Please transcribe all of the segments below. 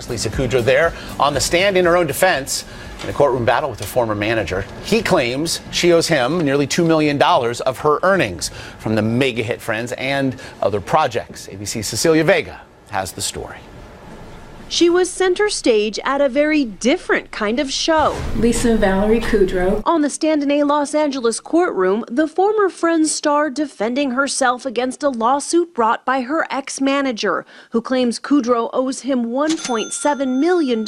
Lisa Kudrow there on the stand in her own defense in a courtroom battle with her former manager. He claims she owes him nearly $2 million of her earnings from the mega hit Friends and other projects. ABC's Cecilia Vega has the story. She was center stage at a very different kind of show. Lisa Valerie Kudrow. On the stand in a Los Angeles courtroom, the former Friends star defending herself against a lawsuit brought by her ex-manager, who claims Kudrow owes him $1.7 million,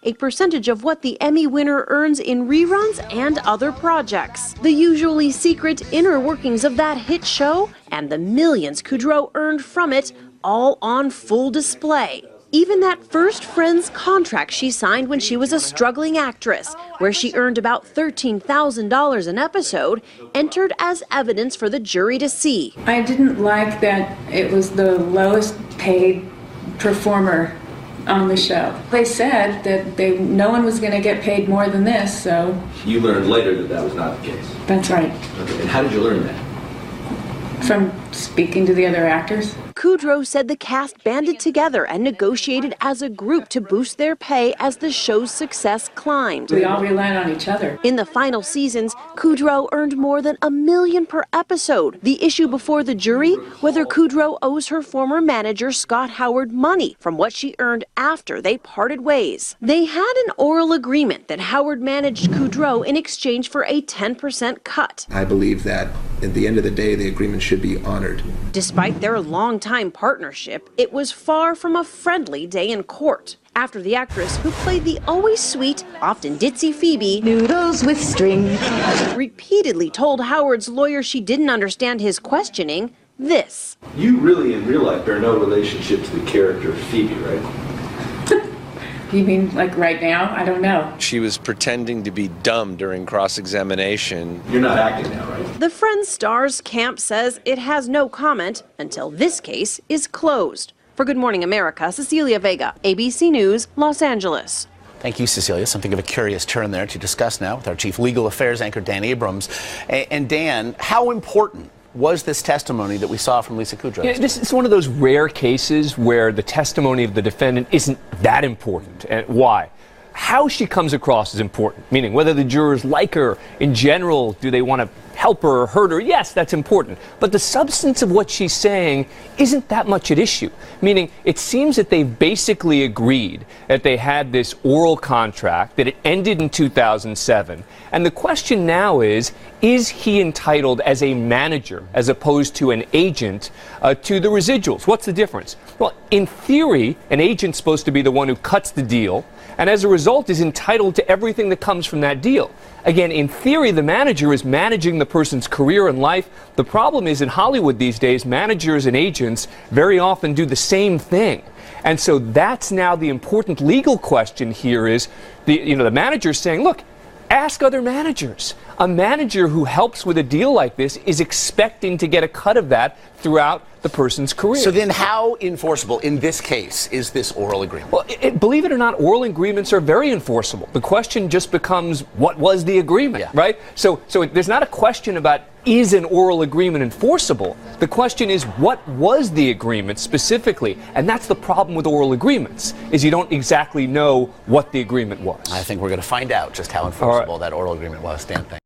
a percentage of what the Emmy winner earns in reruns and other projects. The usually secret inner workings of that hit show and the millions Kudrow earned from it, all on full display. Even that first Friends contract she signed when she was a struggling actress, where she earned about $13,000 an episode, entered as evidence for the jury to see. I didn't like that it was the lowest paid performer on the show. They said that no one was going to get paid more than this, so... You learned later that that was not the case? That's right. Okay, and how did you learn that? From speaking to the other actors. Kudrow said the cast banded together and negotiated as a group to boost their pay as the show's success climbed. We all relied on each other. In the final seasons, Kudrow earned more than $1 million per episode. The issue before the jury, whether Kudrow owes her former manager Scott Howard money from what she earned after they parted ways. They had an oral agreement that Howard managed Kudrow in exchange for a 10% cut. I believe that at the end of the day, the agreement should be honored. Despite their long-time partnership, it was far from a friendly day in court. After the actress, who played the always sweet, often ditzy Phoebe, noodles with string, repeatedly told Howard's lawyer she didn't understand his questioning, this. You really, in real life, bear no relationship to the character of Phoebe, right? You mean like right now? I don't know. She was pretending to be dumb during cross-examination. You're not acting now, right? The Friends star's camp says it has no comment until this case is closed. For Good Morning America, Cecilia Vega, ABC News, Los Angeles. Thank you, Cecilia. Something of a curious turn there to discuss now with our Chief Legal Affairs anchor, Dan Abrams. And Dan, how important was this testimony that we saw from Lisa Kudrow? Yeah, this is one of those rare cases where the testimony of the defendant isn't that important. And why? How she comes across is important, meaning whether the jurors like her in general, do they want to help her or hurt her? Yes, that's important. But the substance of what she's saying isn't that much at issue, meaning it seems that they've basically agreed that they had this oral contract, that it ended in 2007. And the question now is he entitled as a manager, as opposed to an agent, to the residuals? What's the difference? Well, in theory, an agent's supposed to be the one who cuts the deal, and as a result is entitled to everything that comes from that deal. Again, in theory, the manager is managing the person's career and life. The problem is in Hollywood these days, managers and agents very often do the same thing. And so that's now the important legal question here is, the manager's saying, look, ask other managers. A manager who helps with a deal like this is expecting to get a cut of that throughout the person's career. So then how enforceable in this case is this oral agreement? Well, believe it or not, oral agreements are very enforceable. The question just becomes, what was the agreement, right? So there's not a question about, is an oral agreement enforceable? The question is, what was the agreement specifically? And that's the problem with oral agreements, is you don't exactly know what the agreement was. I think we're going to find out just how enforceable that oral agreement was. Dan, thanks.